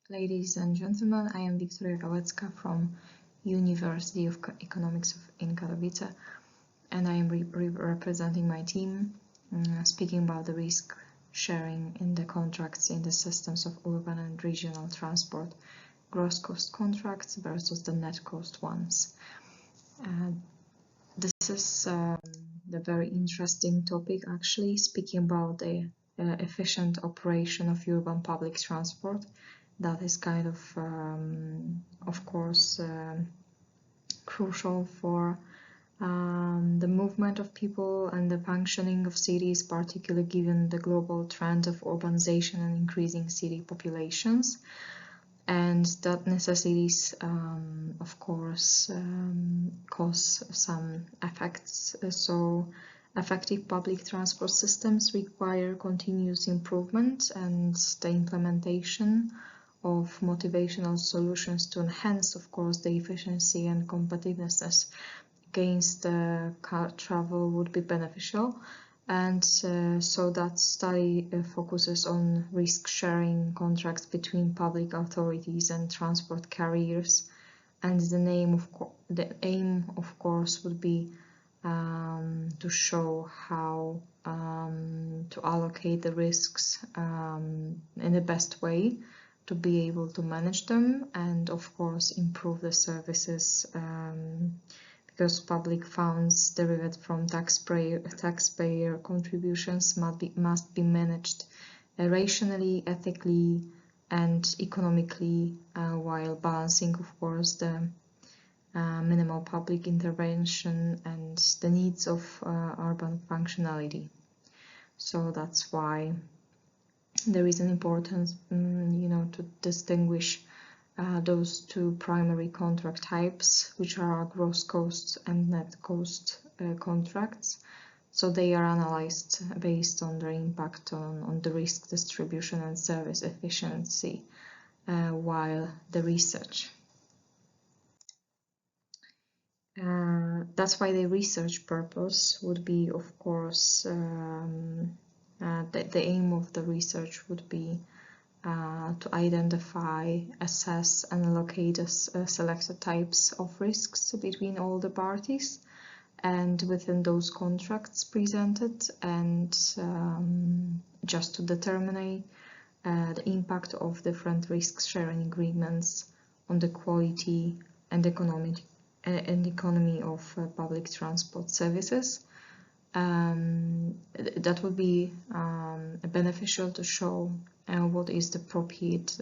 Ladies and gentlemen, I am Wiktoria from University of Economics in Katowice, and I am representing my team, speaking about the risk sharing in the contracts in the systems of urban and regional transport, gross cost contracts versus the net cost ones. This is the very interesting topic, actually, speaking about the efficient operation of urban public transport. That is kind of course, crucial for the movement of people and the functioning of cities, particularly given the global trend of urbanization and increasing city populations. And that necessities, of course, cause some effects. So effective public transport systems require continuous improvement and the implementation of motivational solutions to enhance, of course, the efficiency and competitiveness against car travel would be beneficial. And so that study focuses on risk-sharing contracts between public authorities and transport carriers, and the aim, of course, would be to show how to allocate the risks in the best way, to be able to manage them, and of course improve the services, because public funds derived from taxpayer contributions must be managed rationally, ethically, and economically, while balancing, of course, the minimal public intervention and the needs of urban functionality. So that's why there is an importance, to distinguish those two primary contract types, which are gross cost and net cost contracts. So they are analyzed based on their impact on the risk distribution and service efficiency, while the research. That's why the research purpose would be, of course, the aim of the research would be to identify, assess, and allocate selected types of risks between all the parties and within those contracts presented, and just to determine the impact of different risk-sharing agreements on the quality and economy of public transport services. That would be beneficial to show what is the appropriate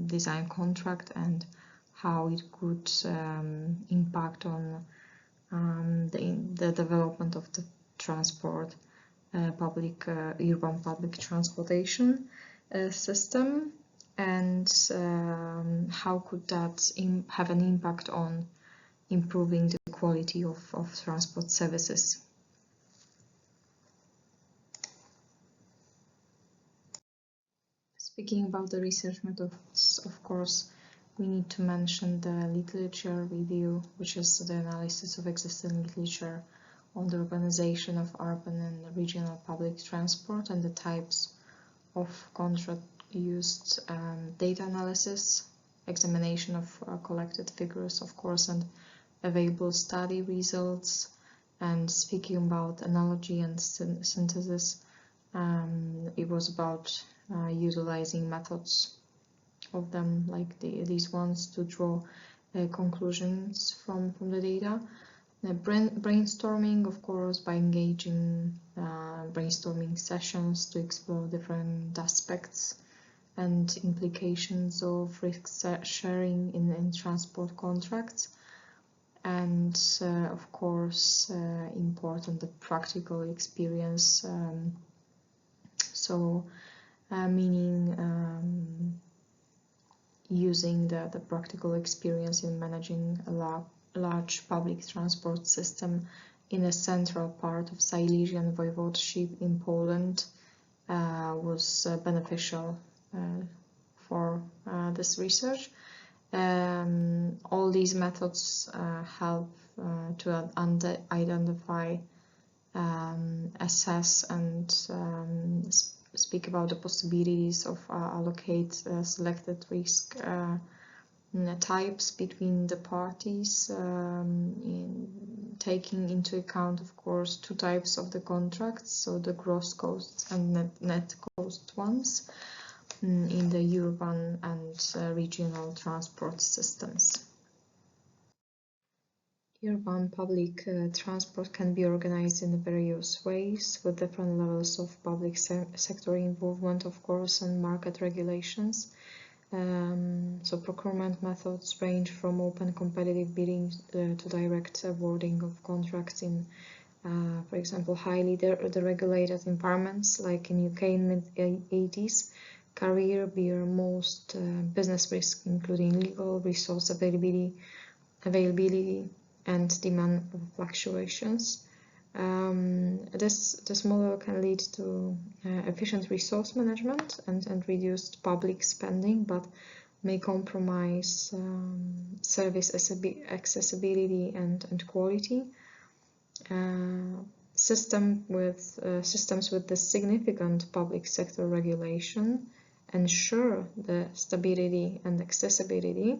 design contract and how it could impact on the development of the transport, urban public transportation system, and how could that have an impact on improving the quality of transport services. Speaking about the research methods, of course, we need to mention the literature review, which is the analysis of existing literature on the organization of urban and regional public transport and the types of contract used, data analysis, examination of collected figures, of course, and available study results. And speaking about analogy and synthesis, it was about utilizing methods of them, like these ones, to draw conclusions from the data. Brainstorming, of course, by engaging brainstorming sessions to explore different aspects and implications of risk sharing in transport contracts. And of course, important the practical experience, meaning using the practical experience in managing a large public transport system in a central part of Silesian Voivodeship in Poland was beneficial for this research. All these methods help to identify, assess, and speak about the possibilities of allocate selected risk types between the parties, taking into account, of course, two types of the contracts, so the gross costs and net cost ones in the urban and regional transport systems. Urban public transport can be organized in various ways with different levels of public sector involvement, of course, and market regulations. So procurement methods range from open competitive bidding to direct awarding of contracts in, for example, highly deregulated environments like in UK in mid-80s. Carrier bear most business risk, including legal resource availability and demand fluctuations. This model can lead to efficient resource management and reduced public spending, but may compromise service accessibility and quality. Systems with the significant public sector regulation ensure the stability and accessibility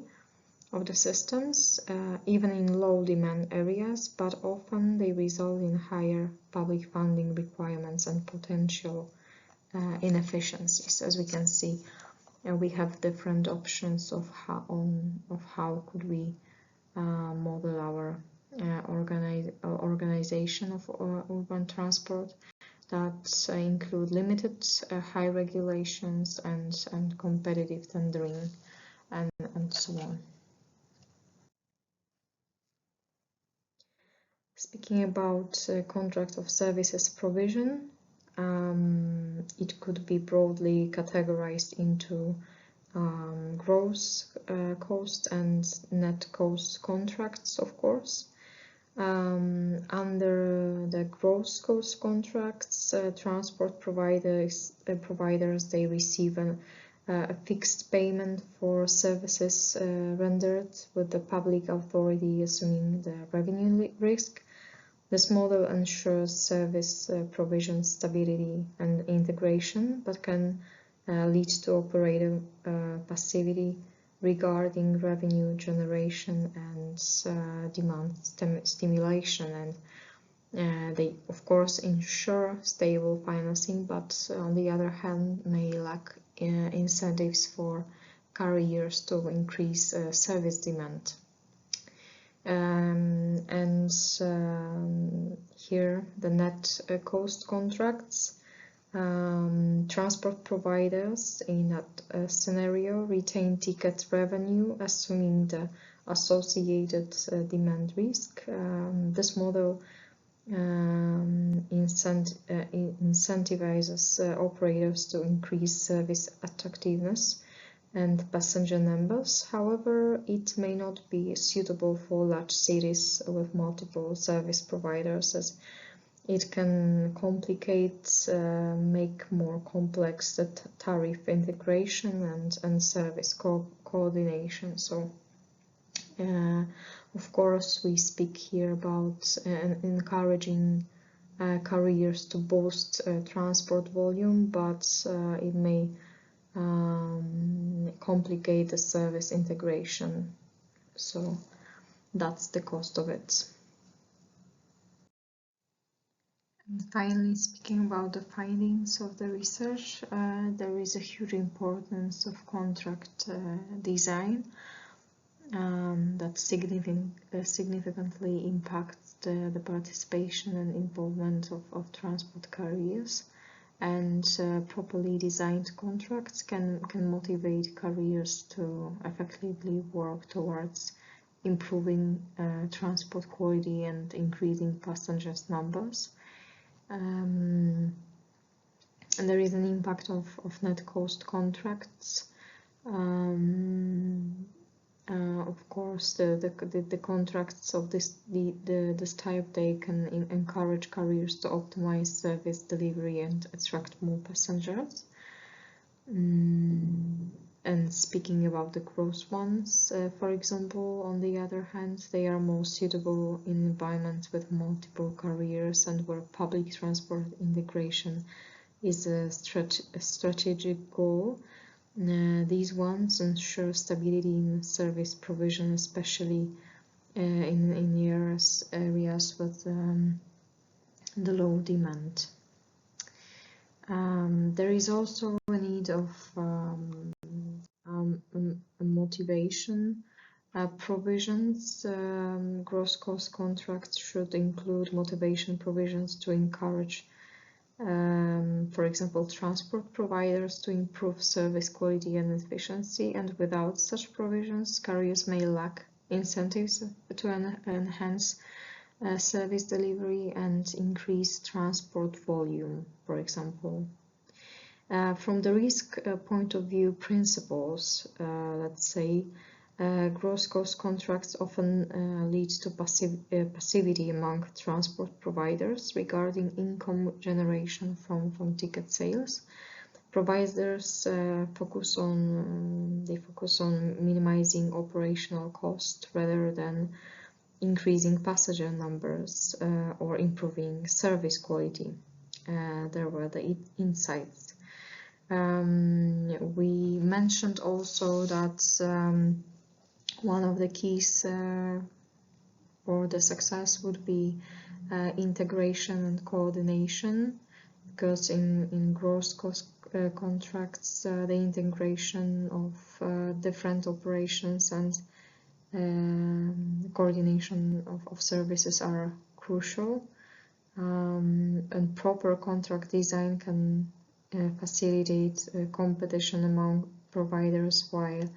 of the systems, even in low demand areas, but often they result in higher public funding requirements and potential inefficiencies. As we can see, we have different options of how could we model our organization of urban transport that include limited high regulations and competitive tendering and so on. Speaking about contract of services provision, it could be broadly categorized into gross cost and net cost contracts, of course. Under the gross cost contracts, transport providers they receive a fixed payment for services rendered, with the public authority assuming the revenue risk. This model ensures service provision stability and integration, but can lead to operator passivity regarding revenue generation and demand stimulation. And they, of course, ensure stable financing, but on the other hand, may lack incentives for carriers to increase service demand. Here the net cost contracts, transport providers in that scenario retain ticket revenue, assuming the associated demand risk. This model incentivizes operators to increase service attractiveness and passenger numbers. However, it may not be suitable for large cities with multiple service providers, as it can complicate, make more complex the tariff integration and service coordination. So, of course, we speak here about encouraging carriers to boost transport volume, but it may complicate the service integration. So that's the cost of it. And finally, speaking about the findings of the research, there is a huge importance of contract design that significantly impacts the participation and involvement of transport carriers. And properly designed contracts can motivate carriers to effectively work towards improving transport quality and increasing passengers numbers. And there is an impact of net cost contracts. Of course, the contracts of this type, they can encourage carriers to optimize service delivery and attract more passengers. And speaking about the gross ones, for example, on the other hand, they are more suitable in environments with multiple carriers and where public transport integration is a strategic goal. These ones ensure stability in service provision, especially in areas with the low demand. There is also a need of motivation provisions. Gross cost contracts should include motivation provisions to encourage, for example, transport providers to improve service quality and efficiency, and without such provisions, carriers may lack incentives to enhance service delivery and increase transport volume, for example. From the risk point of view, principles, let's say, gross cost contracts often lead to passivity among transport providers regarding income generation from ticket sales. Providers focus on minimizing operational cost rather than increasing passenger numbers or improving service quality. There were the insights. We mentioned also that one of the keys for the success would be integration and coordination, because in gross cost contracts, the integration of different operations and coordination of services are crucial, and proper contract design can facilitate competition among providers while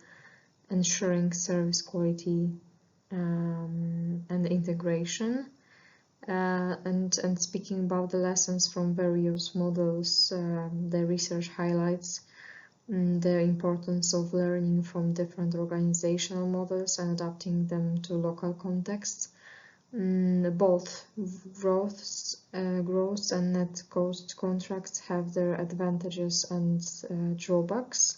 ensuring service quality and integration. And speaking about the lessons from various models, the research highlights the importance of learning from different organizational models and adapting them to local contexts. Both gross and net cost contracts have their advantages and drawbacks,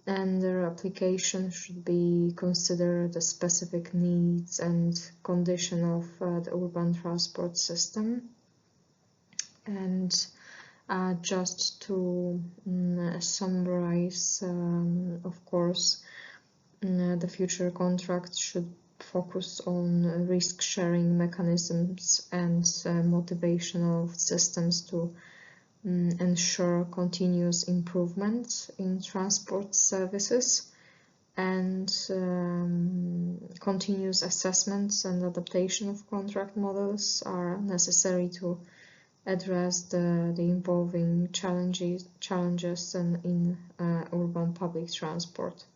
and their application should be considered the specific needs and condition of the urban transport system. And just to summarize, of course, the future contracts should focus on risk-sharing mechanisms and motivational systems to ensure continuous improvement in transport services, and continuous assessments and adaptation of contract models are necessary to address the evolving challenges in urban public transport.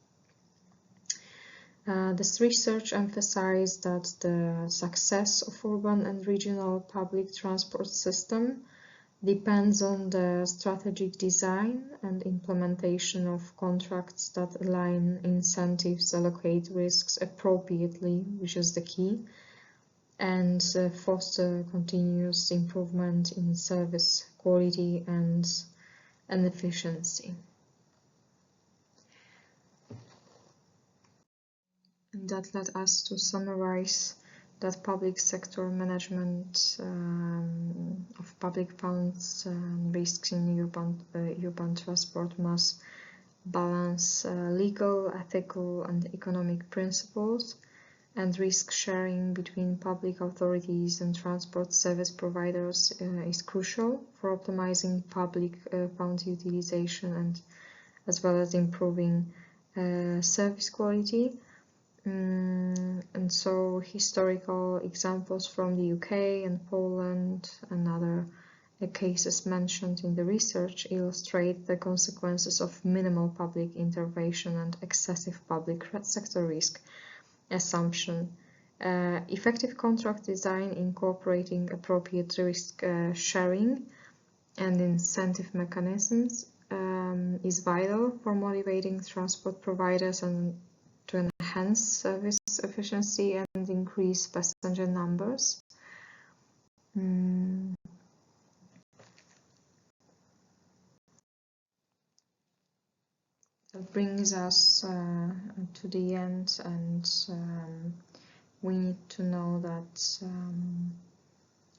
This research emphasized that the success of urban and regional public transport system depends on the strategic design and implementation of contracts that align incentives, allocate risks appropriately, which is the key, and foster continuous improvement in service quality and efficiency. And that led us to summarize that public sector management of public funds and risks in urban transport must balance legal, ethical, and economic principles, and risk sharing between public authorities and transport service providers is crucial for optimizing public fund utilization and as well as improving service quality. And so historical examples from the UK and Poland and other cases mentioned in the research illustrate the consequences of minimal public intervention and excessive public sector risk assumption. Effective contract design incorporating appropriate risk sharing and incentive mechanisms is vital for motivating transport providers and to enhance service efficiency and increase passenger numbers. That brings us to the end, and we need to know that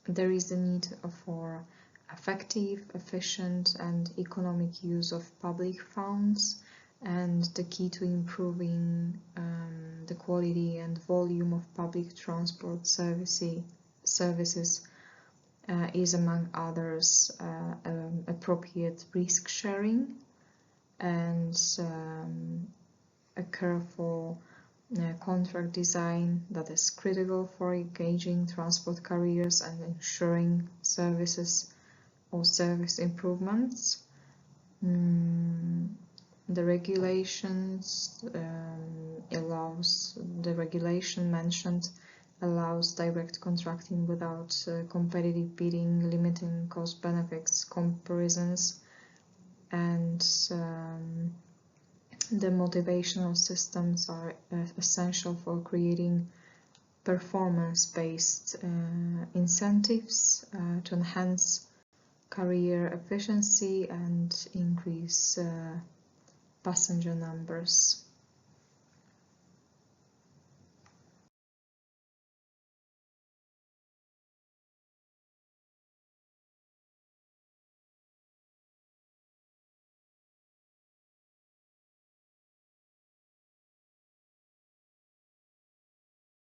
there is a need for effective, efficient and economic use of public funds, and the key to improving the quality and volume of public transport services is, among others, appropriate risk sharing and a careful contract design that is critical for engaging transport carriers and ensuring services or service improvements. The regulations the regulation mentioned allows direct contracting without competitive bidding, limiting cost benefits comparisons, and the motivational systems are essential for creating performance-based incentives to enhance career efficiency and increase passenger numbers.